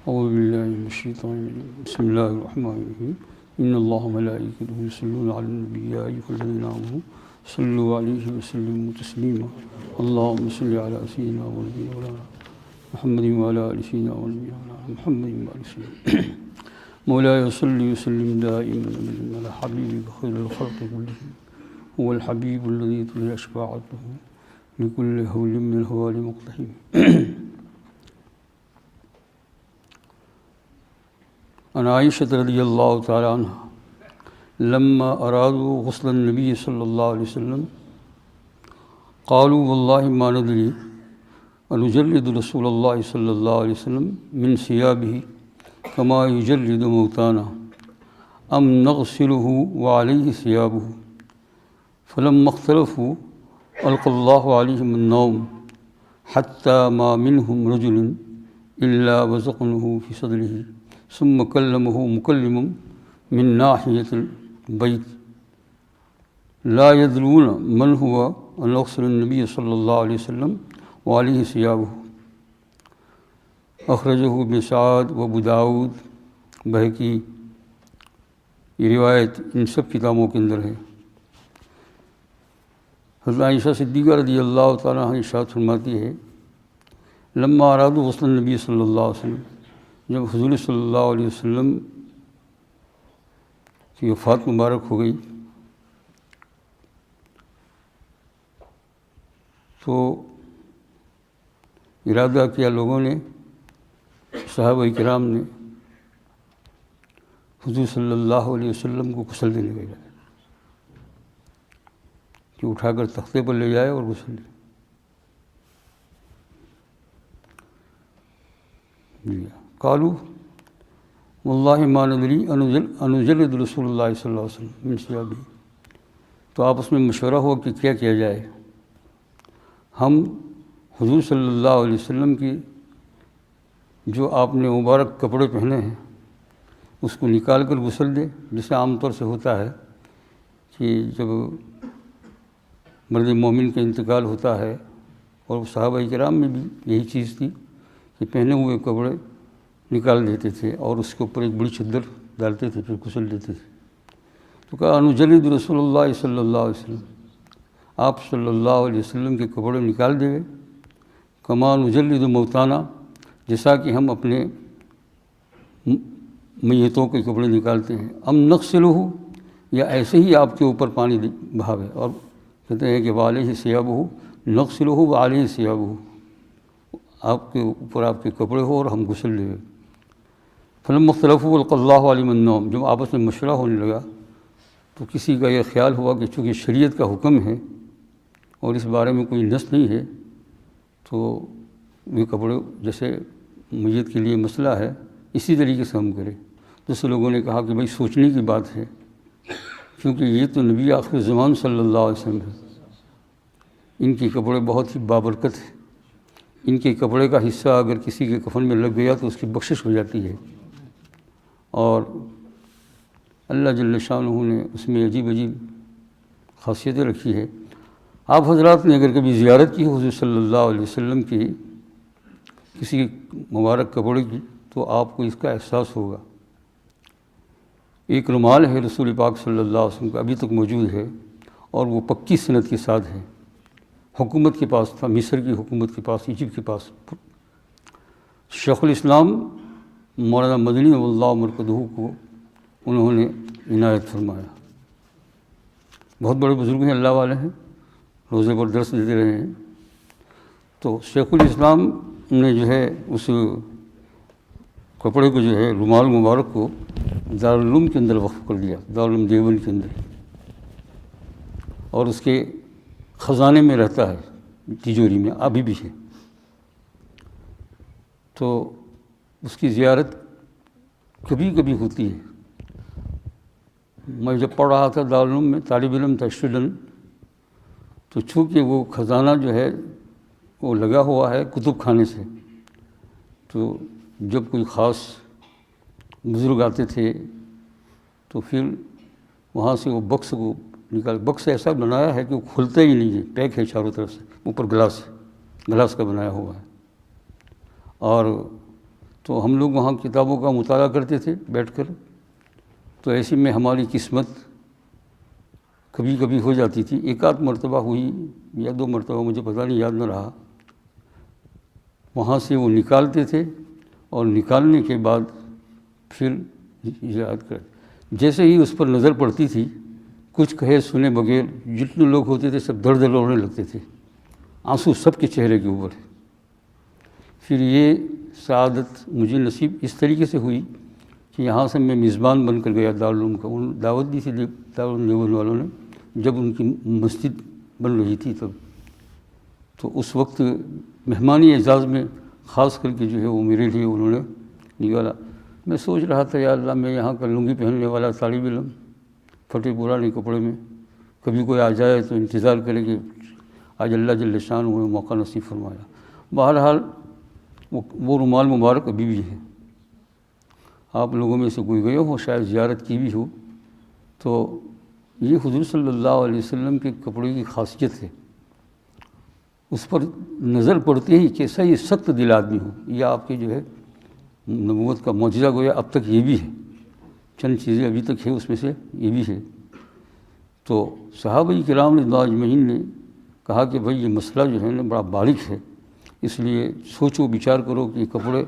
اعوذ باللہ من الشیطان الرجیم بسم اللہ الرحمن الرحیم ان اللہ ملائکتہ یصلون علی النبی یا ایھا الذین آمنوا صلوا علیہ وسلموا تسلیما اللہم صل علی سیدنا ونبینا مولانا محمد وعلی آل سیدنا ونبینا مولانا محمد وعلی سیدنا مولاي صل وسلم دائما على حبيبك خير الخلق كلهم هو الحبيب الذي تلي شفاعته لكل هول من الهوال مقتحم عن عائشة رضي الله تعالى عنها لما أرادوا غسل النبي صلى الله عليه وسلم قالوا والله ما ندري أنجلد رسول الله صلى الله عليه وسلم من ثيابه كما يجلد موتانا أم نغسله وعليه ثيابه فلما اختلفوا ألقى الله عليهم النوم حتى ما منهم رجل إلا وزقنه في صدره ثم كلمه مكلم من ناحية البيت لا يدرون من هو أن يغسل النبي صلى الله عليه وسلم وعليه ثيابه اخرجہ ابن سعد و ابو داؤد بہقی. یہ روایت ان سب کتابوں کے اندر ہے. حضرت عائشہ صدیقہ رضی اللہ تعالیٰ عنہ ارشاد فرماتی ہے لما ارادوا غسل النبی صلی اللہ علیہ وسلم، جب حضور صلی اللہ علیہ وسلم کی وفات مبارک ہو گئی تو ارادہ کیا لوگوں نے، صحابہ کرام نے، حضور صلی اللہ علیہ وسلم کو غسل دینے کا کہ اٹھا کر تختے پر لے جائے اور غسل دے. قالوا واللہ ما ندری انجلد رسول اللہ صلی اللہ علیہ وسلم من ثیابہ. تو آپس میں مشورہ ہو کہ کیا کیا جائے. ہم حضور صلی اللہ علیہ وسلم کی جو آپ نے مبارک کپڑے پہنے ہیں اس کو نکال کر غسل دے، جیسے عام طور سے ہوتا ہے کہ جب مرد مومن کا انتقال ہوتا ہے، اور صحابہ کرام میں بھی یہی چیز تھی کہ پہنے ہوئے کپڑے نکال دیتے تھے اور اس کے اوپر ایک بڑی چادر ڈالتے تھے، پھر غسل دیتے تھے. تو کہا انجلد رسول اللہ صلی اللہ علیہ وسلم، آپ صلی اللہ علیہ وسلم کے کپڑے نکال دے کما نجلد موتانا، جیسا کہ ہم اپنے میتوں کے کپڑے نکالتے ہیں. ام نغسلہ، یا ایسے ہی آپ کے اوپر پانی بہاوے. اور کہتے ہیں کہ وعلیہ ثیابہ نغسلہ وعلیہ ثیابہ، آپ کے اوپر آپ کے کپڑے ہو اور ہم غسل لے. فلما اختلفوا القى الله عليهم النوم، جب آپس میں مشورہ ہونے لگا تو کسی کا یہ خیال ہوا کہ چونکہ شریعت کا حکم ہے اور اس بارے میں کوئی نص نہیں ہے تو یہ کپڑے جیسے میت کے لیے مسئلہ ہے اسی طریقے سے ہم کریں. دوسرے لوگوں نے کہا کہ بھائی سوچنے کی بات ہے، کیونکہ یہ تو نبی آخر زمان صلی اللہ علیہ وسلم ہے، ان کے کپڑے بہت ہی بابرکت ہیں. ان کے کپڑے کا حصہ اگر کسی کے کفن میں لگ گیا تو اس کی بخشش ہو جاتی ہے، اور اللہ جل شانہ نے اس میں عجیب عجیب خاصیتیں رکھی ہے. آپ حضرات نے اگر کبھی زیارت کی حضور صلی اللہ علیہ وسلم کی کسی مبارک کپڑے کی تو آپ کو اس کا احساس ہوگا. ایک رومال ہے رسول پاک صلی اللہ علیہ وسلم کا، ابھی تک موجود ہے، اور وہ پکی سند کے ساتھ ہے. حکومت کے پاس تھا، مصر کی حکومت کے پاس، ایجپٹ کے پاس. شیخ الاسلام مولانا مدنی اللہ مرکزہ کو انہوں نے عنایت فرمایا. بہت بڑے بزرگ ہیں، اللہ والے ہیں، روزے پر درس دیتے رہے ہیں. تو شیخ الاسلام نے جو ہے اس کپڑے کو جو ہے رومال مبارک کو دارالعلوم کے اندر وقف کر دیا، دارالعلوم دیوبند کے اندر، اور اس کے خزانے میں رہتا ہے، تجوری میں ابھی بھی ہے. تو اس کی زیارت کبھی کبھی ہوتی ہے. میں جب پڑھ رہا تھا دارالعلوم میں، طالب علم تھا، اسٹوڈنٹ، تو چونکہ وہ خزانہ جو ہے وہ لگا ہوا ہے کتب خانے سے، تو جب کوئی خاص بزرگ آتے تھے تو پھر وہاں سے وہ بکس کو نکال، بکس ایسا بنایا ہے کہ وہ کھلتا ہی نہیں ہے، پیک ہے چاروں طرف سے، اوپر گلاس کا بنایا ہوا ہے. اور تو ہم لوگ وہاں کتابوں کا مطالعہ کرتے تھے بیٹھ کر. تو ایسے میں ہماری قسمت کبھی کبھی ہو جاتی تھی. ایک آدھ مرتبہ ہوئی یا 2 مرتبہ, مجھے پتہ نہیں, یاد نہ رہا. وہاں سے وہ نکالتے تھے اور نکالنے کے بعد پھر یاد کر, جیسے ہی اس پر نظر پڑتی تھی, کچھ کہے سنے بغیر جتنے لوگ ہوتے تھے سب دھڑ دھڑ رونے لگتے تھے, آنسو سب کے چہرے کے اوپر. پھر یہ سعادت مجھے نصیب اس طریقے سے ہوئی کہ یہاں سے میں میزبان بن کر گیا دارالعلوم کا. ان دعوت دی تھی دارالعلوم دیوبند والوں نے, جب ان کی مسجد بن رہی تھی تب. تو اس وقت مہمانی اعزاز میں خاص کر کے جو ہے وہ میرے لیے انہوں نے نکالا. میں سوچ رہا تھا یا اللہ, میں یہاں کا لنگی پہننے والا طالب علم پھٹے پرانے کپڑے میں, کبھی کوئی آ جائے تو انتظار کرے کہ آج اللہ جل شان انہیں موقع نصیب فرمایا. بہرحال وہ رومال مبارک ابھی بھی ہے. آپ لوگوں میں سے کوئی گئے ہو, شاید زیارت کی بھی ہو, تو یہ حضور صلی اللہ علیہ وسلم کے کپڑے کی خاصیت ہے. اس پر نظر پڑتے ہی کیسا یہ سخت دل آدمی ہو. یہ آپ کے جو ہے نبوت کا معجزہ گویا اب تک یہ بھی ہے. چند چیزیں ابھی تک ہے اس میں سے یہ بھی ہے. تو صحابہ کرام نے اجمعین نے کہا کہ بھائی یہ مسئلہ جو ہے نا بڑا باریک ہے, اس لیے سوچو بچار کرو کہ یہ کپڑے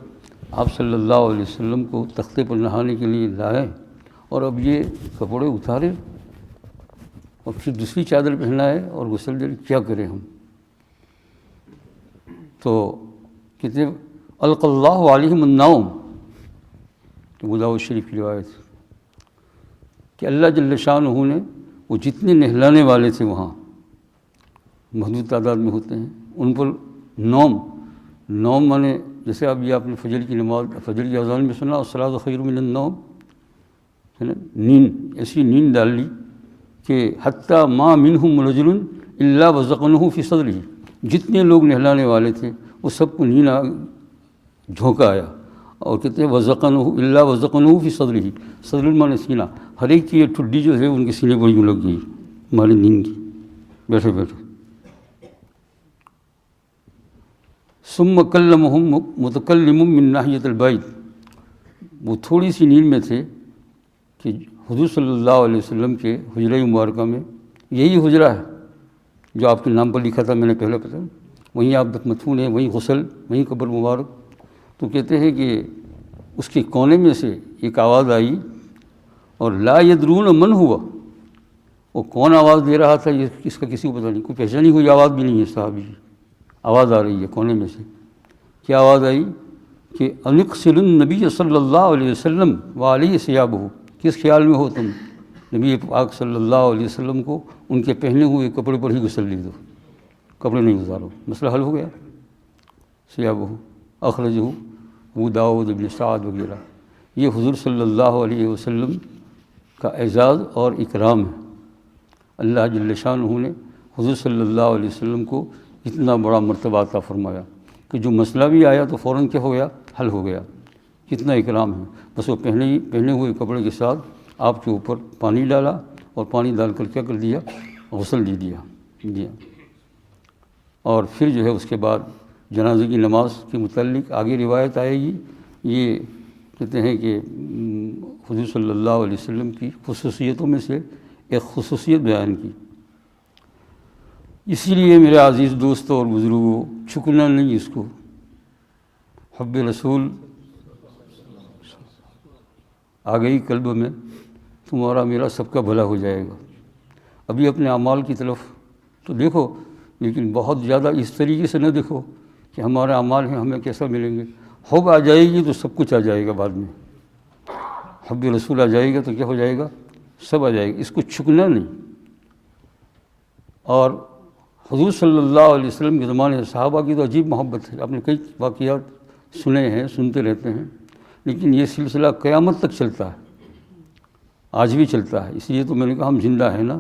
آپ صلی اللہ علیہ وسلم کو تختے پر نہانے کے لیے لائیں اور اب یہ کپڑے اتارے اور پھر دوسری چادر پہنائے اور غسل دے, کیا کریں ہم. تو کہتے القى اللہ علیہم النوم, ابو داؤد شریف کی روایت کہ اللہ جل شانہ نے وہ جتنے نہلانے والے تھے وہاں محدود تعداد میں ہوتے ہیں, ان پر نوم مانے جیسے اب یہ آپ نے فجر کی نماز فجر کی اذان میں سنا الصلاۃ خیر من النوم, ہے نا, نیند, ایسی نیند ڈال لی کہ حتیٰ ما منہم رجل الا وزقنہ فی صدرہ, جتنے لوگ نہلانے والے تھے وہ سب کو نیند جھونکا آیا. اور کہتے ہیں وزقنہ الا وزقنہ فی صدرہ, صدر مانے سینہ, ہر ایک کی یہ ٹھڈی جو ہے ان کے سینے پر یوں لگ گئی ہماری نیند کی بیٹھے بیٹھے. ثم کلمہم متکلم من ناحیۃ البیت, وہ تھوڑی سی نیند میں تھے کہ حضور صلی اللہ علیہ وسلم کے حجرہ مبارکہ میں, یہی حجرہ ہے جو آپ کے نام پر لکھا تھا میں نے پہلے پتا, وہیں آپ مدفون ہیں, وہیں غسل, وہیں قبر مبارک. تو کہتے ہیں کہ اس کے کونے میں سے ایک آواز آئی اور لا یدرون من ہوا, وہ کون آواز دے رہا تھا یہ اس کا کسی کو پتہ نہیں, کوئی پہچانی ہوئی آواز بھی نہیں ہے صحابی کی. آواز آ رہی ہے کونے میں سے. کیا آواز آئی کہ انقسل النبی صلی اللہ علیہ وسلم وعلیہ ثیابہ, کس خیال میں ہو تم, نبی پاک صلی اللہ علیہ وسلم کو ان کے پہنے ہوئے کپڑے پر ہی غسل لے دو, کپڑے نہیں اتارو, مسئلہ حل ہو گیا. ثیابہ اخرجہ ابو داؤد ابن سعد وغیرہ. یہ حضور صلی اللہ علیہ وسلم کا اعزاز اور اکرام ہے. اللہ جل شانہ نے حضور صلی اللہ علیہ وسلم کو اتنا بڑا مرتبہ عطا فرمایا کہ جو مسئلہ بھی آیا تو فوراً کیا ہو گیا, حل ہو گیا. کتنا اکرام ہے. بس وہ پہنے ہوئے کپڑے کے ساتھ آپ کے اوپر پانی ڈالا اور پانی ڈال کر کیا کر دیا, غسل دے دیا. اور پھر جو ہے اس کے بعد جنازے کی نماز کے متعلق آگے روایت آئے گی. یہ کہتے ہیں کہ حضور صلی اللہ علیہ وسلم کی خصوصیتوں میں سے ایک خصوصیت بیان کی. اسی لیے میرے عزیز دوستوں اور بزرگوں, چھکنا نہیں اس کو. حب رسول آ گئی قلب میں, تمہارا میرا سب کا بھلا ہو جائے گا. ابھی اپنے اعمال کی طرف تو دیکھو, لیکن بہت زیادہ اس طریقے سے نہ دیکھو کہ ہمارے اعمال ہیں ہمیں کیسا ملیں گے. حب آ جائے گی تو سب کچھ آ جائے گا بعد میں. حب رسول آ جائے گا تو کیا ہو جائے گا, سب آ جائے گا. اس کو چھکنا نہیں. اور حضور صلی اللہ علیہ وسلم کے زمانے صحابہ کی تو عجیب محبت ہے. آپ نے کئی واقعات سنے ہیں, سنتے رہتے ہیں, لیکن یہ سلسلہ قیامت تک چلتا ہے, آج بھی چلتا ہے. اس لیے تو میں نے کہا ہم زندہ ہیں نا.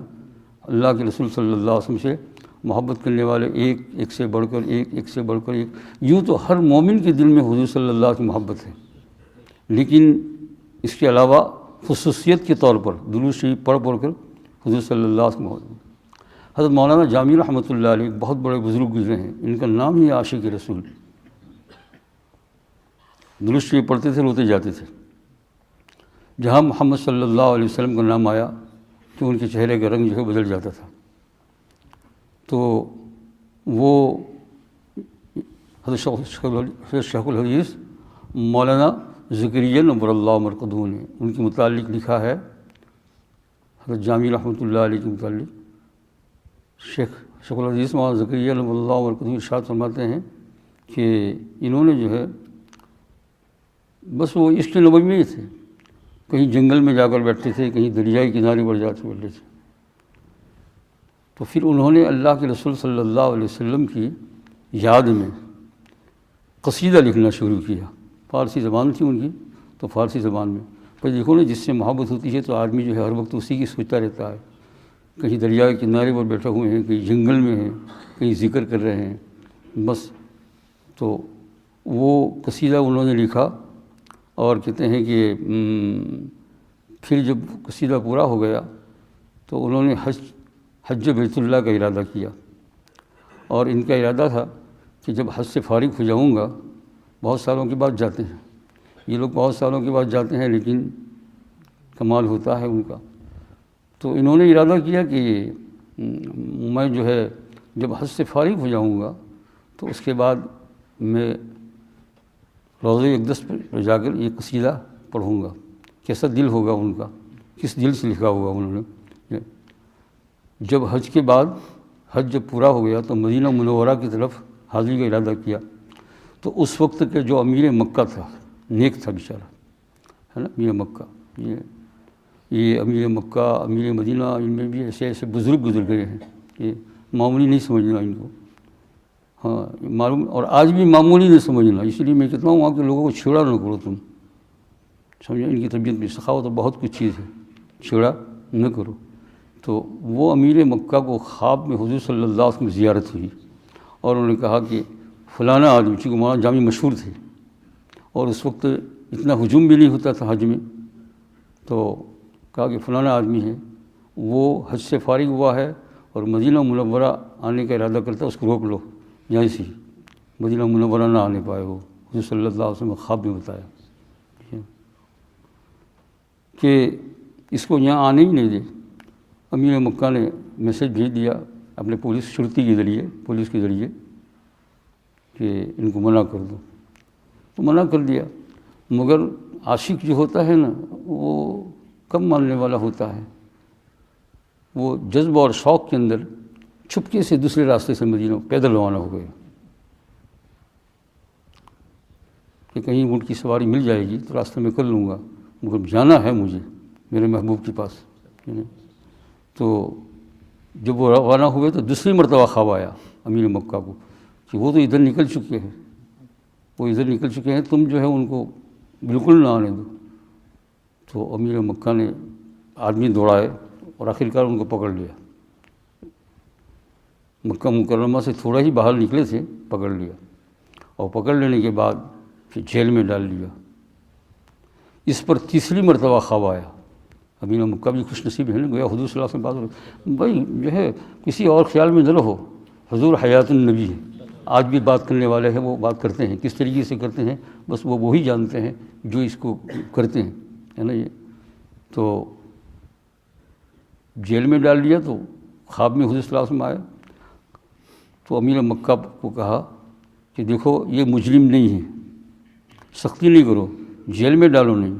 اللہ کے رسول صلی اللہ علیہ وسلم سے محبت کرنے والے ایک سے بڑھ کر ایک سے بڑھ کر ایک. یوں تو ہر مومن کے دل میں حضور صلی اللہ کی محبت ہے, لیکن اس کے علاوہ خصوصیت کے طور پر درود شریف پڑھ کر حضور صلی اللہ کی محبت. حضرت مولانا جامی رحمۃ اللہ علیہ بہت بڑے بزرگ گزرے ہیں, ان کا نام ہی عاشق رسول. درود شریف پڑھتے تھے روتے جاتے تھے۔ جہاں محمد صلی اللہ علیہ وسلم کا نام آیا تو ان کے چہرے کا رنگ جو ہے بدل جاتا تھا۔ تو وہ حضرت شیخ الحدیث مولانا زکریا نور اللہ مرقدو نے ان کے متعلق لکھا ہے، حضرت جامی رحمۃ اللہ علیہ کے متعلق شیخ الحدیث مولانا زکریا نور اللہ مرقدو ارشاد فرماتے ہیں کہ انہوں نے جو ہے بس وہ عشق نبوی میں ہی تھے، کہیں جنگل میں جا کر بیٹھتے تھے، کہیں دریائے کنارے پر جا کے بیٹھتے تھے۔ تو پھر انہوں نے اللہ کے رسول صلی اللہ علیہ وسلم کی یاد میں قصیدہ لکھنا شروع کیا۔ فارسی زبان تھی ان کی، تو فارسی زبان میں پر دیکھو نا، جس سے محبت ہوتی ہے تو آدمی جو ہے ہر وقت اسی کی سوچتا رہتا ہے، کہیں دریائے کنارے پر بیٹھے ہوئے ہیں، کہیں جنگل میں ہیں، کہیں ذکر کر رہے ہیں بس۔ تو وہ قصیدہ انہوں نے لکھا، اور کہتے ہیں کہ پھر جب قصیدہ پورا ہو گیا تو انہوں نے حج بیت اللہ کا ارادہ کیا، اور ان کا ارادہ تھا کہ جب حج سے فارغ ہو جاؤں گا، بہت سالوں کے بعد جاتے ہیں یہ لوگ، بہت سالوں کے بعد جاتے ہیں لیکن کمال ہوتا ہے ان کا۔ تو انہوں نے ارادہ کیا کہ میں جو ہے جب حج سے فارغ ہو جاؤں گا تو اس کے بعد میں روضہ اقدس پر جا کر یہ قصیدہ پڑھوں گا۔ کیسا دل ہوگا ان کا، کس دل سے لکھا ہوگا انہوں نے۔ جب حج کے بعد حج جب پورا ہو گیا تو مدینہ منورہ کی طرف حاضری کا ارادہ کیا، تو اس وقت کے جو امیر مکہ تھا، نیک تھا بیچارہ، ہے نا، امیر مکہ، یہ امیر مکہ، امیر مدینہ، ان میں بھی ایسے ایسے بزرگ گزر گئے ہیں، یہ معمولی نہیں سمجھنا ان کو، ہاں معلوم، اور آج بھی معمولی نہیں سمجھنا۔ اس لیے میں کہتا ہوں وہاں کے لوگوں کو چھیڑا نہ کرو تم، سمجھو، ان کی طبیعت میں سخاوت اور بہت کچھ چیز ہے، چھیڑا نہ کرو۔ تو وہ امیر مکہ کو خواب میں حضور صلی اللہ علیہ وسلم زیارت ہوئی، اور انہوں نے کہا کہ فلانا آدمی، چونکہ مولانا جامی مشہور تھے اور اس وقت اتنا ہجوم بھی نہیں ہوتا تھا حج میں، تو کہا کہ فلانا آدمی ہے، وہ حج سے فارغ ہوا ہے اور مدینہ منورہ آنے کا ارادہ کرتا ہے، اس کو روک لو، یہیں سے مدینہ منورہ نہ آنے پائے وہ، حضور صلی اللہ علیہ وسلم خواب میں بتایا کہ اس کو یہاں آنے ہی نہیں دے۔ امیر مکہ نے میسج بھیج دیا اپنے پولیس شرطی کے ذریعے، پولیس کے ذریعے، کہ ان کو منع کر دو، تو منع کر دیا۔ مگر عاشق جو ہوتا ہے نا، وہ کم ماننے والا ہوتا ہے، وہ جذبہ اور شوق کے اندر چھپکے سے دوسرے راستے سے مدینہ پیدل روانہ ہو گئے کہ کہیں اونٹ کی سواری مل جائے گی تو راستے میں کر لوں گا، مگر جانا ہے مجھے میرے محبوب کے پاس۔ تو جب وہ روانہ ہوئے تو دوسری مرتبہ خواب آیا امیر مکہ کو کہ وہ تو ادھر نکل چکے ہیں، وہ ادھر نکل چکے ہیں، تم جو ہے ان کو بالکل نہ آنے دو۔ تو امیر مکہ نے آدمی دوڑائے اور آخرکار ان کو پکڑ لیا، مکہ مکرمہ سے تھوڑا ہی باہر نکلے تھے، پکڑ لیا، اور پکڑ لینے کے بعد پھر جیل میں ڈال دیا۔ اس پر تیسری مرتبہ خواب آیا۔ امیر مکہ بھی خوش نصیب ہے نا، گویا حضور صلی اللہ علیہ وسلم بات، بھائی جو ہے کسی اور خیال میں نہ رہو، حضور حیات النبی ہے، آج بھی بات کرنے والے ہیں، وہ بات کرتے ہیں، کس طریقے سے کرتے ہیں بس وہ وہی جانتے ہیں جو اس کو کرتے ہیں، ہے نا۔ یہ تو جیل میں ڈال دیا، تو خواب میں حضور صلی اللہ علیہ وسلم آئے تو امیر مکہ کو کہا کہ دیکھو یہ مجرم نہیں ہے، سختی نہیں کرو، جیل میں ڈالو نہیں،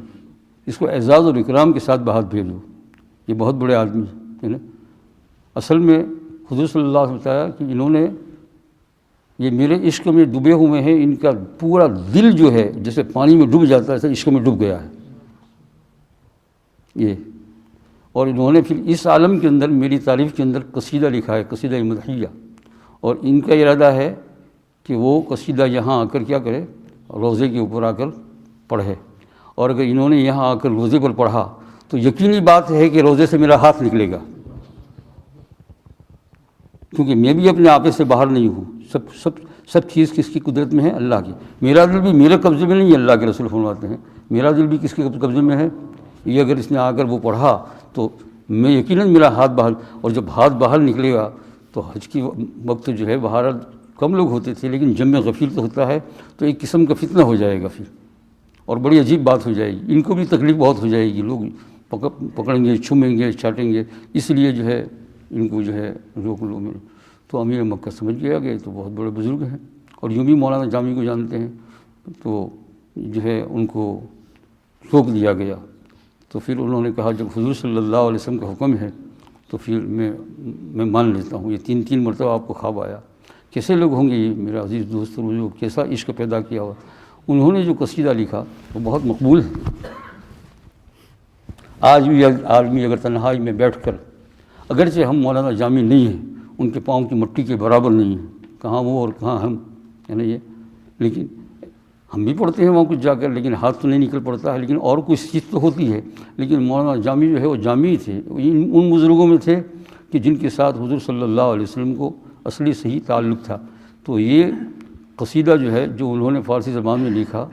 اس کو اعزاز اور اکرام کے ساتھ باہر بھیجو، یہ بہت بڑے آدمی ہے نا۔ اصل میں حضور صلی اللہ علیہ وسلم بتایا کہ انہوں نے، یہ میرے عشق میں ڈوبے ہوئے ہیں، ان کا پورا دل جو ہے جیسے پانی میں ڈوب جاتا ہے ایسے عشق میں ڈوب گیا ہے یہ، اور انہوں نے پھر اس عالم کے اندر میری تعریف کے اندر قصیدہ لکھا ہے، قصیدہ مدحیہ، اور ان کا ارادہ ہے کہ وہ قصیدہ یہاں آ کر کیا کرے، روضے کے اوپر آ کر پڑھے، اور اگر انہوں نے یہاں آ کر روضے پر پڑھا تو یقینی بات ہے کہ روضے سے میرا ہاتھ نکلے گا، کیونکہ میں بھی اپنے آپے سے باہر نہیں ہوں، سب چیز کس کی قدرت میں ہے؟ اللہ کی۔ میرا دل بھی میرے قبضے میں نہیں ہے، اللہ کے رسول فرماتے ہیں میرا دل بھی کس کے قبضے میں ہے؟ یہ اگر اس نے آ کر وہ پڑھا تو میں یقیناً میرا ہاتھ باہر، اور جب ہاتھ باہر نکلے گا تو حج کی وقت جو ہے باہر کم لوگ ہوتے تھے، لیکن جمع غفیر تو ہوتا ہے، تو ایک قسم کا فتنہ ہو جائے گا، پھر اور بڑی عجیب بات ہو جائے گی، ان کو بھی تکلیف بہت ہو جائے گی، لوگ پکڑیں گے، چھومیں گے، چاٹیں گے، اس لیے جو ہے ان کو جو ہے روک لو میں۔ تو امیر مکہ سمجھ گیا کہ تو بہت بڑے بزرگ ہیں، اور یوں بھی مولانا جامی کو جانتے ہیں، تو جو ہے ان کو روک دیا گیا۔ تو پھر انہوں نے کہا جب حضور صلی اللہ علیہ وسلم کا حکم ہے تو پھر میں مان لیتا ہوں۔ یہ تین مرتبہ آپ کو خواب آیا، کیسے لوگ ہوں گے یہ میرا عزیز دوست، جو کیسا عشق پیدا کیا ہوا۔ انہوں نے جو قصیدہ لکھا وہ بہت مقبول ہے۔ آج بھی آدمی اگر تنہائی میں بیٹھ کر، اگرچہ ہم مولانا جامی نہیں ہیں، ان کے پاؤں کی مٹی کے برابر نہیں ہیں، کہاں وہ اور کہاں ہم، ہے نا یہ، لیکن ہم بھی پڑھتے ہیں وہاں کچھ جا کر، لیکن ہاتھ تو نہیں نکل پڑتا ہے، لیکن اور کوئی چیز تو ہوتی ہے۔ لیکن مولانا جامی جو ہے وہ جامی تھے، ان بزرگوں میں تھے کہ جن کے ساتھ حضور صلی اللہ علیہ وسلم کو اصلی صحیح تعلق تھا۔ تو یہ قصیدہ جو ہے جو انہوں نے فارسی زبان میں لکھا،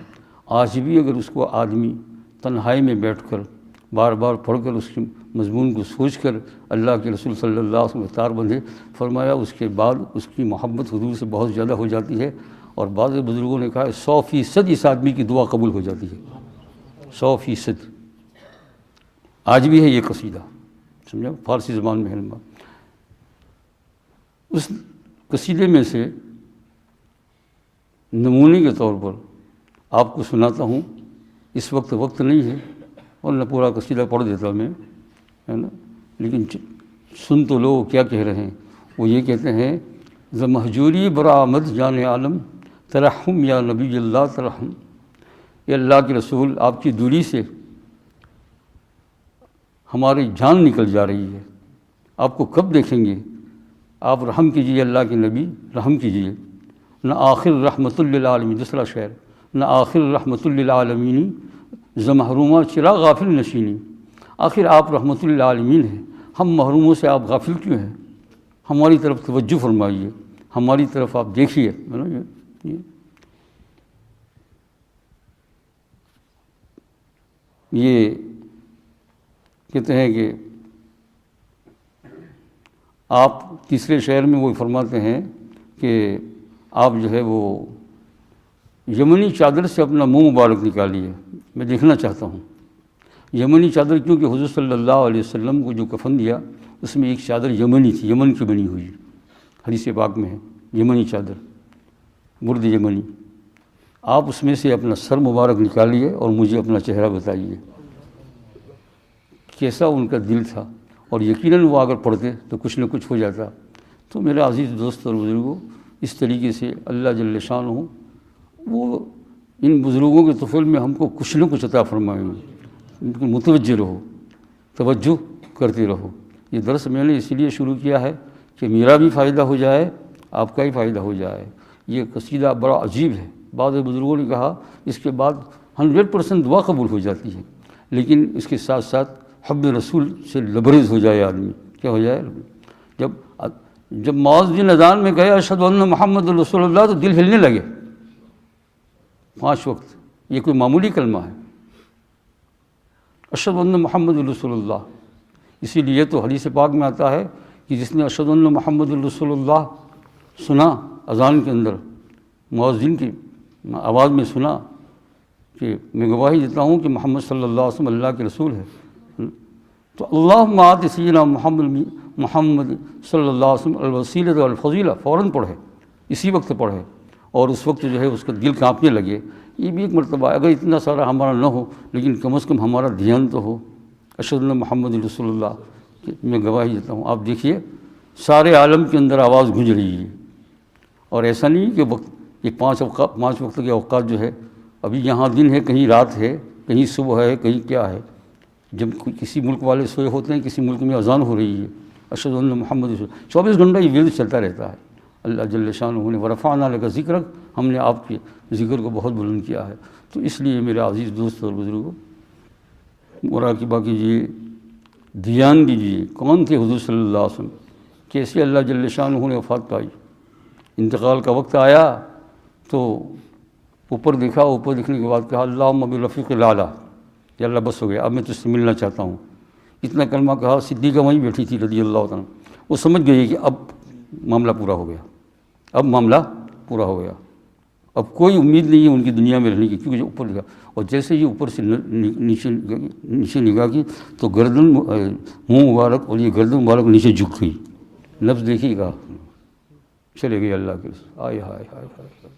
آج بھی اگر اس کو آدمی تنہائی میں بیٹھ کر بار بار پڑھ کر اس کے مضمون کو سوچ کر اللہ کے رسول صلی اللہ علیہ وسلم تار بندھے، فرمایا اس کے بعد اس کی محبت حضور سے بہت زیادہ ہو جاتی ہے، اور بعض بزرگوں نے کہا 100% اس آدمی کی دعا قبول ہو جاتی ہے، 100%۔ آج بھی ہے یہ قصیدہ، سمجھا، فارسی زبان میں ہے۔ اس قصیدے میں سے نمونے کے طور پر آپ کو سناتا ہوں، اس وقت نہیں ہے ورنہ پورا قصیدہ پڑھ دیتا میں، ہے نا، لیکن سن تو لو کیا کہہ رہے ہیں۔ وہ یہ کہتے ہیں ز مہجوری برآمد جان عالم ترحم یا نبی اللہ ترحم، یہ اللہ کے رسول آپ کی دوری سے ہماری جان نکل جا رہی ہے، آپ کو کب دیکھیں گے، آپ رحم کیجیے، اللہ کے نبی رحم کیجیے۔ نہ آخر رحمت للعالمین، دوسرا شعر، نہ آخر رحمت للعالمین ز محرومہ چرا غافل نشینی، آخر آپ رحمت للعالمین ہیں، ہم محروموں سے آپ غافل کیوں ہیں، ہماری طرف توجہ فرمائیے، ہماری طرف آپ دیکھیے۔ یہ کہتے ہیں کہ آپ تیسرے شعر میں وہ فرماتے ہیں کہ آپ جو ہے وہ یمنی چادر سے اپنا منہ مبارک نکالیے، میں دیکھنا چاہتا ہوں۔ یمنی چادر کیونکہ حضور صلی اللہ علیہ وسلم کو جو کفن دیا اس میں ایک چادر یمنی تھی، یمن کی بنی ہوئی، حدیث پاک میں ہے یمنی چادر، برد یمنی۔ آپ اس میں سے اپنا سر مبارک نکالیے اور مجھے اپنا چہرہ بتائیے، کیسا ان کا دل تھا، اور یقیناً وہ اگر پڑھتے تو کچھ نہ کچھ ہو جاتا۔ تو میرے عزیز دوست اور بزرگوں، اس طریقے سے اللہ جل شانہ وہ ان بزرگوں کے طفل میں ہم کو کچھ نہ کچھ عطا فرمائیں گے۔ متوجہ رہو، توجہ کرتے رہو۔ یہ درس میں نے اس لیے شروع کیا ہے کہ میرا بھی فائدہ ہو جائے، آپ کا ہی فائدہ ہو جائے۔ یہ قصیدہ بڑا عجیب ہے، بعض بزرگوں نے کہا اس کے بعد 100% دعا قبول ہو جاتی ہے، لیکن اس کے ساتھ ساتھ حب رسول سے لبریز ہو جائے آدمی، کیا ہو جائے؟ جب معاذ بن اذان میں گئے اشہد ان محمد رسول اللہ تو دل ہلنے لگے 5 وقت۔ یہ کوئی معمولی کلمہ ہے، اشہد ان محمد رسول اللہ۔ اسی لیے تو حدیث پاک میں آتا ہے کہ جس نے اشہد ان محمد رسول اللہ سنا اذان کے اندر، مؤذن کی آواز میں سنا کہ میں گواہی دیتا ہوں کہ محمد صلی اللہ علیہ وسلم اللہ کے رسول ہے، تو اللہم آت سیدنا محمد صلی اللہ علیہ وسلم الوسیلۃ والفضیلہ فوراً پڑھے، اسی وقت پڑھے، اور اس وقت جو ہے اس کا دل کانپنے لگے۔ یہ بھی ایک مرتبہ، اگر اتنا سارا ہمارا نہ ہو لیکن کم از کم ہمارا دھیان تو ہو، اشہد ان محمد رسول اللہ کہ میں گواہی دیتا ہوں۔ آپ دیکھیے سارے عالم کے اندر آواز گونج رہی ہے، اور ایسا نہیں کہ وقت یہ 5 وقت کے اوقات جو ہے، ابھی یہاں دن ہے، کہیں رات ہے، کہیں صبح ہے، کہیں کیا ہے۔ جب کسی ملک والے سوئے ہوتے ہیں، کسی ملک میں اذان ہو رہی ہے، اشہد ان محمد رسول، 24 گھنٹہ یہ ورد چلتا رہتا ہے۔ اللہ جل شانہ نے ورفعنا لک ذکرک، ہم نے آپ کے ذکر کو بہت بلند کیا ہے۔ تو اس لیے میرے عزیز دوست اور بزرگوں، مراقبہ کیجیے، دھیان دیجیے، کون تھے حضور صلی اللہ علیہ وسلم، کیسے اللہ جل شانہ نے وفات پائی۔ انتقال کا وقت آیا تو اوپر دیکھا، اوپر دیکھنے کے بعد کہا اللہم بالرفیق الاعلیٰ، یا اللہ بس ہو گیا، اب میں تجھ سے ملنا چاہتا ہوں۔ اتنا کلمہ کہا، صدیقہ وہیں بیٹھی تھی رضی اللہ عنہ، وہ سمجھ گئی کہ اب معاملہ پورا ہو گیا، اب معاملہ پورا ہو گیا۔ اب کوئی امید نہیں ہے ان کی دنیا میں رہنے کی، کیونکہ جو اوپر لگا، اور جیسے یہ اوپر سے نیچے نگاہ کی تو گردن منہ مبارک اور یہ گردن مبارک نیچے جھک گئی، لفظ دیکھیے گا، چلے گئے اللہ کے رسول، آئے ہائے ہائے ہائے،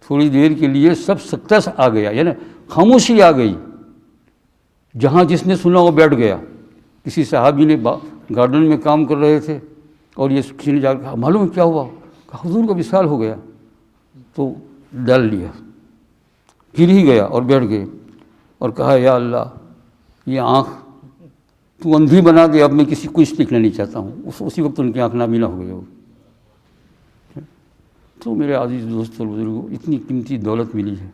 تھوڑی دیر کے لیے سب سکتہ سے آ گیا، یعنی خاموشی آ گئی، جہاں جس نے سنا وہ بیٹھ گیا۔ کسی صحابی نے گارڈن میں کام کر رہے تھے اور یہ کسی نے جا کے کہا معلوم کیا ہوا؟ کہا حضور کا وصال ہو گیا، تو ڈال لیا، گر ہی گیا اور بیٹھ گئے اور کہا یا اللہ یہ آنکھ تو اندھی بنا دے، اب میں کسی کو کچھ دیکھنا نہیں چاہتا ہوں۔ اسی وقت ان کی آنکھ نابینا ہو گئی ہو۔ تو میرے عزیز دوست اور بزرگوں، اتنی قیمتی دولت ملی ہے۔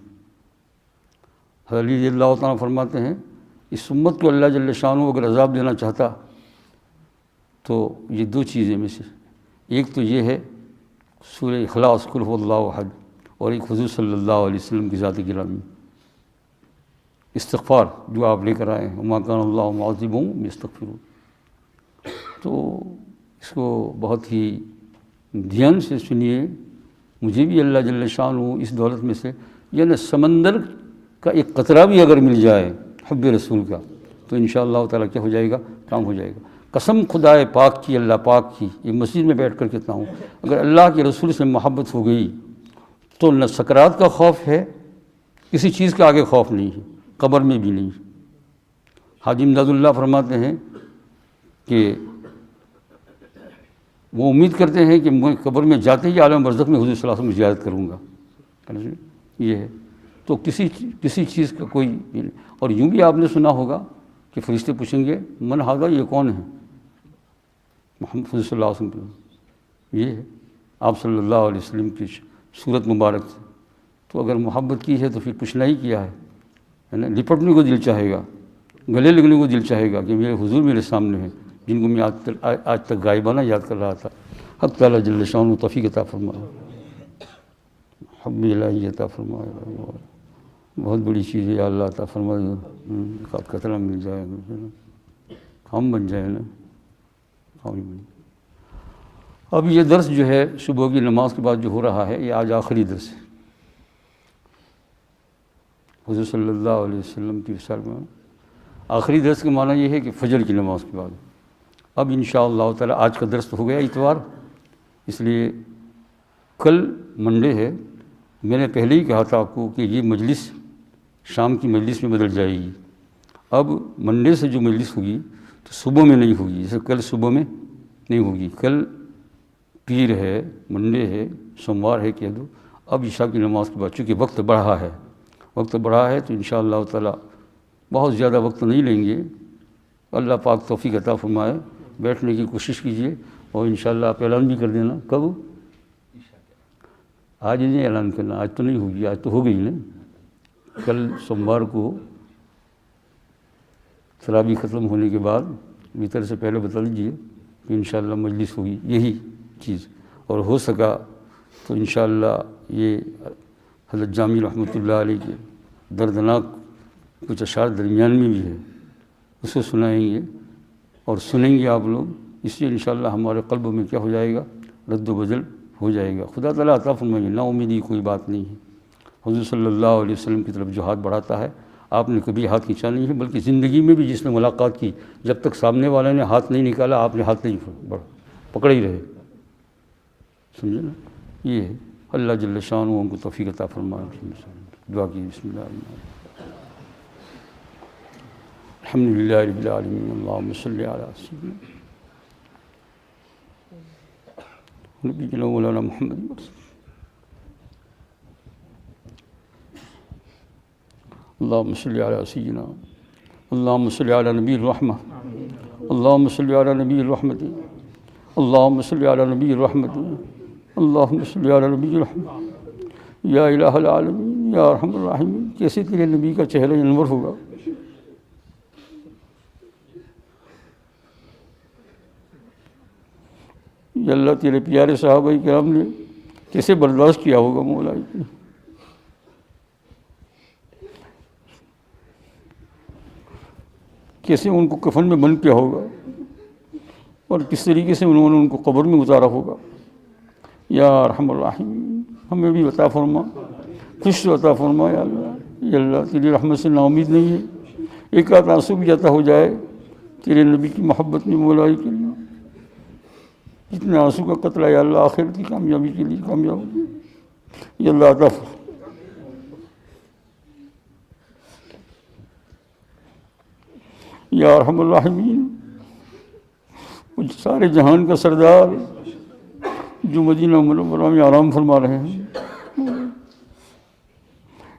حضرت علی رضی اللہ تعالیٰ فرماتے ہیں اس امت کو اللہ جل شانہ اگر عذاب دینا چاہتا تو یہ دو چیزیں میں سے، ایک تو یہ ہے سورہ اخلاص قل ھو اللہ احد، اور ایک حضور صلی اللہ علیہ وسلم کی ذات گرامی، استغفار جو آپ لے کر آئے ہیں، وما کان اللہ معذبہم یستغفرون۔ تو اس کو بہت ہی دھیان سے سنیے، مجھے بھی اللہ جل شانہ اس دولت میں سے، یعنی سمندر کا ایک قطرہ بھی اگر مل جائے حب رسول کا تو انشاءاللہ تعالیٰ کیا ہو جائے گا، کام ہو جائے گا۔ قسم خدائے پاک کی، اللہ پاک کی، یہ مسجد میں بیٹھ کر کہتا ہوں، اگر اللہ کے رسول سے محبت ہو گئی تو نہ سکرات کا خوف ہے، کسی چیز کے آگے خوف نہیں ہے، قبر میں بھی نہیں۔ حاجی امداد اللہ فرماتے ہیں کہ وہ امید کرتے ہیں کہ میں قبر میں جاتے ہی عالم برزخ میں حضور صلی اللہ علیہ وسلم زیارت کروں گا، یہ ہے۔ تو کسی چیز کا کوئی نہیں۔ اور یوں بھی آپ نے سنا ہوگا کہ فرشتے پوچھیں گے من ھذا، یہ کون ہے؟ محمد صلی اللہ علیہ وسلم، یہ ہے آپ صلی اللہ علیہ وسلم کی صورت مبارک سے۔ تو اگر محبت کی ہے تو پھر پوچھنا ہی کیا ہے نا، لپٹنے کو دل چاہے گا، گلے لگنے کو دل چاہے گا کہ میرے حضور میرے سامنے ہیں، جن کو میں آج تک غائبانہ یاد کر رہا تھا۔ حق تعالیٰ جل شانہ توفیق عطا فرمائے، حب الہی عطا فرمائے، بہت بڑی چیز ہے یا اللہ عطا فرمائے، قطرہ مل جائے، ہم بن جائیں نا، اب یہ درس جو ہے صبح کی نماز کے بعد جو ہو رہا ہے، یہ آج آخری درس ہے حضور صلی اللہ علیہ وسلم کی وصال میں۔ آخری درس کا معنی یہ ہے کہ فجر کی نماز کے بعد۔ اب انشاءاللہ تعالی آج کا درس تو ہو گیا اتوار، اس لیے کل منڈے ہے۔ میں نے پہلے ہی کہا تھا آپ کو کہ یہ مجلس شام کی مجلس میں بدل جائے گی۔ اب منڈے سے جو مجلس ہوگی تو صبح میں نہیں ہوگی، جیسے کل صبح میں نہیں ہوگی، کل پیر ہے، منڈے ہے، سوموار ہے، کہہ دو۔ اب عشاء کی نماز کے بعد چونکہ وقت بڑھا ہے تو انشاءاللہ تعالی بہت زیادہ وقت نہیں لیں گے۔ اللہ پاک توفیق عطا فرمائے، بیٹھنے کی کوشش کیجیے، اور انشاءاللہ آپ اعلان بھی کر دینا۔ کب؟ آج نہیں اعلان کرنا، آج تو نہیں ہوگی، آج تو ہو گئی نا۔ کل سوموار کو تراویح ختم ہونے کے بعد وتر سے پہلے بتا دیجیے کہ انشاءاللہ مجلس ہوگی، یہی چیز۔ اور ہو سکا تو انشاءاللہ یہ حضرت جامی رحمۃ اللہ علیہ کے دردناک کچھ اشعار درمیان میں بھی ہے، اسے سنائیں گے اور سنیں گے آپ لوگ، اس لیے انشاءاللہ ہمارے قلب میں کیا ہو جائے گا، رد و بدل ہو جائے گا۔ خدا تعالیٰ عطا فرمائے، نا امیدی کوئی بات نہیں ہے۔ حضور صلی اللہ علیہ وسلم کی طرف جو ہاتھ بڑھاتا ہے، آپ نے کبھی ہاتھ کھینچا نہیں ہے، بلکہ زندگی میں بھی جس نے ملاقات کی، جب تک سامنے والے نے ہاتھ نہیں نکالا آپ نے ہاتھ نہیں پکڑے ہی رہے، سمجھے نا۔ یہ ہے، اللہ جل شانہ ان کو توفیق عطا فرمائے۔ دعا کی، بسم اللہ الرحمن الرحیم۔ الحمد للہ رب العالمین، اللہم صلی علی سیدنا نبینا مولانا محمد۔ اللہم صلی علی سیدنا، اللہم صلی علی نبی الرحمہ، اللہم صلی علی نبی الرحمت، اللہم صلی علی نبی الرحمت، اللہم صلی علی نبی الرحمہ، یا الہ العالمین یا ارحم الراحمین۔ کیسے تیرے نبی کا چہرہ انور ہوگا، یا اللہ تیرے پیارے صحابہ کرام نے کیسے برداشت کیا ہوگا مولا، کیسے ان کو کفن میں بند کیا ہوگا، اور کس طریقے سے انہوں نے ان کو قبر میں اتارا ہوگا، یا ارحم الراحمین۔ ہمیں بھی عطا فرما، خوش عطا فرما یا اللہ۔ یا اللہ تیری رحمت سے نا امید نہیں ہے، ایک آدھ آنسو بھی عطا ہو جائے تیرے نبی کی محبت میں مولا کریم، جتنے آنسو کا قطرہ یا اللہ آخرت کی کامیابی کے لیے کامیاب ہو یا اللہ عطا فرما۔ یا ارحم الراحمین، سارے جہان کا سردار جو مدینہ منورہ میں آرام فرما رہے ہیں،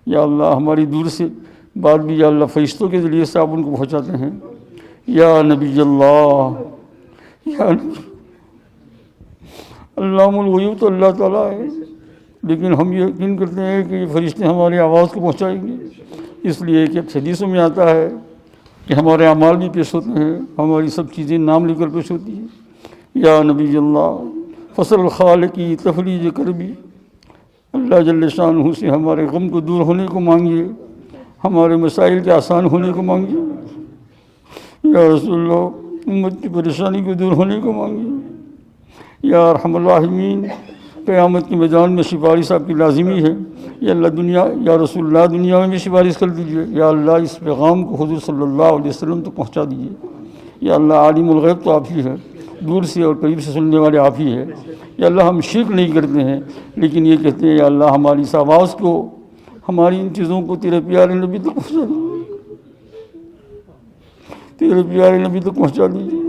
یا اللہ ہماری دور سے بات بھی یا اللہ فرشتوں کے ذریعے سے آپ ان کو پہنچاتے ہیں۔ یا نبی اللہ، یا علام الغیوب تو اللہ تعالیٰ ہے، لیکن ہم یہ یقین کرتے ہیں کہ یہ فرشتے ہماری آواز کو پہنچائیں گے، اس لیے کہ حدیثوں میں آتا ہے کہ ہمارے اعمال بھی پیش ہوتے ہیں، ہماری سب چیزیں نام لے کر پیش ہوتی ہیں۔ یا نبی اللہ فصل الخالقی تفریج کربی، اللہ جل شانہ سے ہمارے غم کو دور ہونے کو مانگیے، ہمارے مسائل کے آسان ہونے کو مانگیے۔ یا رسول اللہ امت کی پریشانی کو دور ہونے کو مانگیے۔ یا ارحم الراحمین، قیامت کے میدان میں سفارش آپ کی لازمی ہے، یا اللہ دنیا، یا رسول اللہ دنیا میں بھی سفارش کر دیجیے۔ یا اللہ اس پیغام کو حضور صلی اللہ علیہ وسلم تک پہنچا دیجیے۔ یا اللہ عالم الغیب تو آپ ہی ہے، دور سے اور قریب سے سننے والے آپ ہی ہے۔ یا اللہ ہم شرک نہیں کرتے ہیں، لیکن یہ کہتے ہیں یا اللہ ہماری اس آواز کو، ہماری ان چیزوں کو تیرے پیارے نبی تک پہنچا دیجیے، تیرے پیارے نبی تک پہنچا دیجیے۔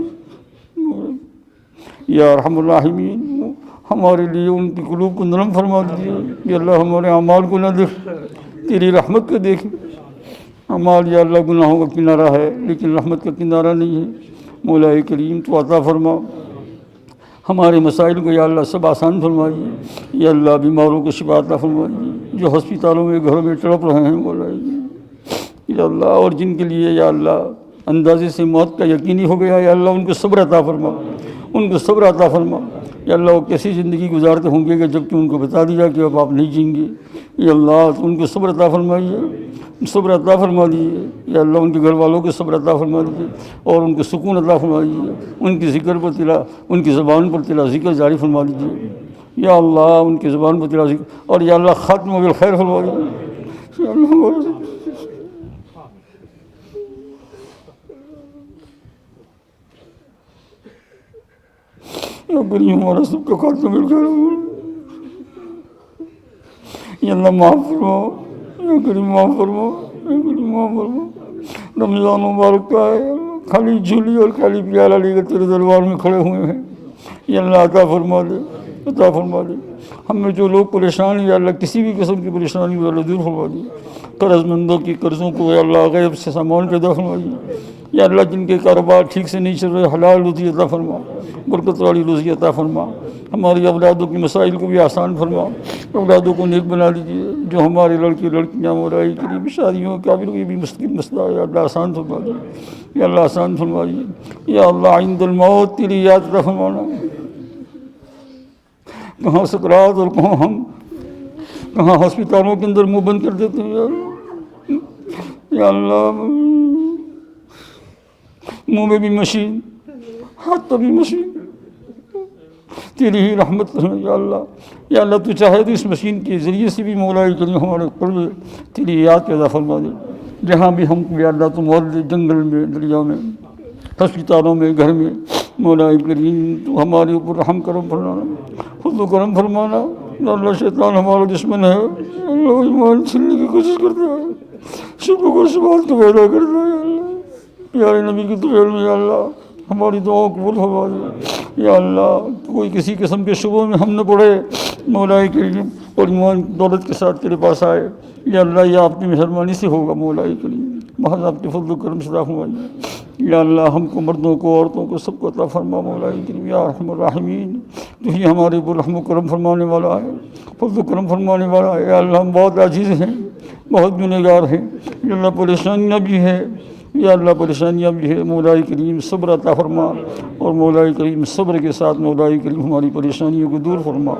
یا ارحم الراحمین، ہمارے لیے ان کی قلوب کو نرم فرما دیجیے۔ یا اللہ ہمارے اعمال کو نہ دیکھ، تیری رحمت کو دیکھ۔ اعمال یا اللہ گناہوں کا کنارہ ہے، لیکن رحمت کا کنارہ نہیں ہے۔ مولا کریم تو عطا فرما، ہمارے مسائل کو یا اللہ سب آسان فرمائیے۔ یا اللہ بیماروں کو شفا عطا فرمائیے، جو ہسپتالوں میں گھروں میں تڑپ رہے ہیں مولا یا اللہ، اور جن کے لیے یا اللہ اندازے سے موت کا یقینی ہو گیا، یا اللہ ان کو صبر عطا فرما، ان کو صبر عطا فرما۔ یا اللہ وہ کیسی زندگی گزارتے ہوں گے کہ جب کہ ان کو بتا دیا کہ اب آپ نہیں جئیں گے، یا اللہ تو ان کو صبر عطا فرمائیے، صبر عطا فرما دیجیے۔ یا اللہ ان کے گھر والوں کو صبر عطا فرما دیجیے، اور ان کو سکون عطا فرما دیجیے، ان کی ذکر پر تلا، ان کی زبان پر تلا ذکر جاری فرما دیجیے۔ یا اللہ ان کی زبان پر تلا ذکر، اور یا اللہ خاتمہ بالخیر فرما دیجیے۔ یا اللہ یا کریم ہمارا سب کا خاتمہ بالخیر ہو۔ یا اللہ معاف فرما، یا کریم معاف فرما، یا کریم معاف فرما۔ رمضان مبارک کا ہے، خالی جھولی اور خالی پیالہ لے کر تیرے دربار میں کھڑے ہوئے ہیں، یا اللہ عطا فرما دے، عطا فرما دے۔ ہم میں جو لوگ پریشان ہیں یا اللہ کسی بھی قسم کی پریشانی کو اللہ دور فرما دے۔ قرض مندوں کی قرضوں کو یا اللہ غیب سے سامان پیدا فرمائیے۔ یا اللہ جن کے کاروبار ٹھیک سے نہیں چل رہے، حلال روزی عطا فرما، برکت والی روزی عطا فرما۔ ہماری اولادوں کی مسائل کو بھی آسان فرما، اولادوں کو نیک بنا دیجیے۔ جو ہمارے لڑکے لڑکیاں مولائی قریب شادیوں قابل کی بھی مستقل مسئلہ ہے، یا اللہ آسان فرما دیجیے، یا اللہ آسان فرمائیے۔ یا اللہ عند الموت تیری یاد عطا فرمانا، کہاں سکرات اور کہاں ہم، کہاں ہسپتالوں کے اندر منہ بند کر دیتے ہیں، یا اللہ منہ میں بھی مشین، ہاتھ پہ بھی مشین، تیری ہی رحمت ہے یا اللہ۔ یا اللہ تو چاہے تو اس مشین کے ذریعے سے بھی مولا کریم ہمارے قلب تیری یاد پیدا فرما دے۔ جہاں بھی ہم کو یا اللہ تو موت دے، جنگل میں، دریا میں، ہسپتالوں میں، گھر میں، مولا کریم تو ہمارے اوپر رحم کرم فرمانا، خود و کرم فرمانا۔ یا اللہ شیطان ہمارا دشمن ہے، اللہ ایمان چھیننے کی کوشش کرتا ہے، شبہ کو شبہات کو پیدا کرتا ہے۔ یا اللہ پیارے نبی کی طویل میں یا اللہ ہماری دعاؤں قبول فرما دے۔ یا اللہ کوئی کسی قسم کے شبوں میں ہم نہ پڑے، مولا کریم اور ایمان دولت کے ساتھ تیرے پاس آئے۔ یا اللہ یہ آپ کی مہربانی سے ہوگا مولا کریم، محض آپ کے فضل و کرم سے عطا فرمائیے۔ یا اللہ ہم کو، مردوں کو، عورتوں کو، سب کو عطا فرما مولا کریم۔ یا ارحم الراحمین تو ہی ہمارے اوپر رحم و کرم فرمانے والا ہے، فضل و کرم فرمانے والا ہے۔ یا اللہ ہم بہت عاجز ہیں، بہت گنہگار ہیں، یا اللہ پریشانیاں بھی ہیں، یا اللہ پریشانیاں بھی ہے، مولا کریم صبر عطا فرما، اور مولا کریم صبر کے ساتھ مولا کریم ہماری پریشانیوں کو دور فرما۔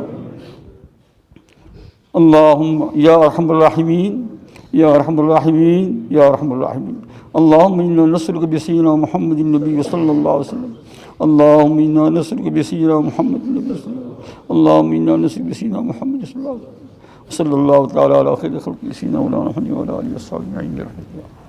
اللہم یا ارحم الراحمین، یا ارحم الراحمین، یا ارحم الراحمین۔ اللہم انا نسألک بسیدنا محمد النبی صلی اللہ علیہ وسلم، اللہم انا نسألک بسیدنا محمد النبی صلی اللہ علیہ وسلم، اللہم انا نسألک بسیدنا محمد صلی اللہ علیہ وسلم۔ صلی اللہ تعالیٰ علیہ خیر خلق سیدنا مولانا محمد وعلی آلہ وصحبہ اجمعین برحمتہ اللہ۔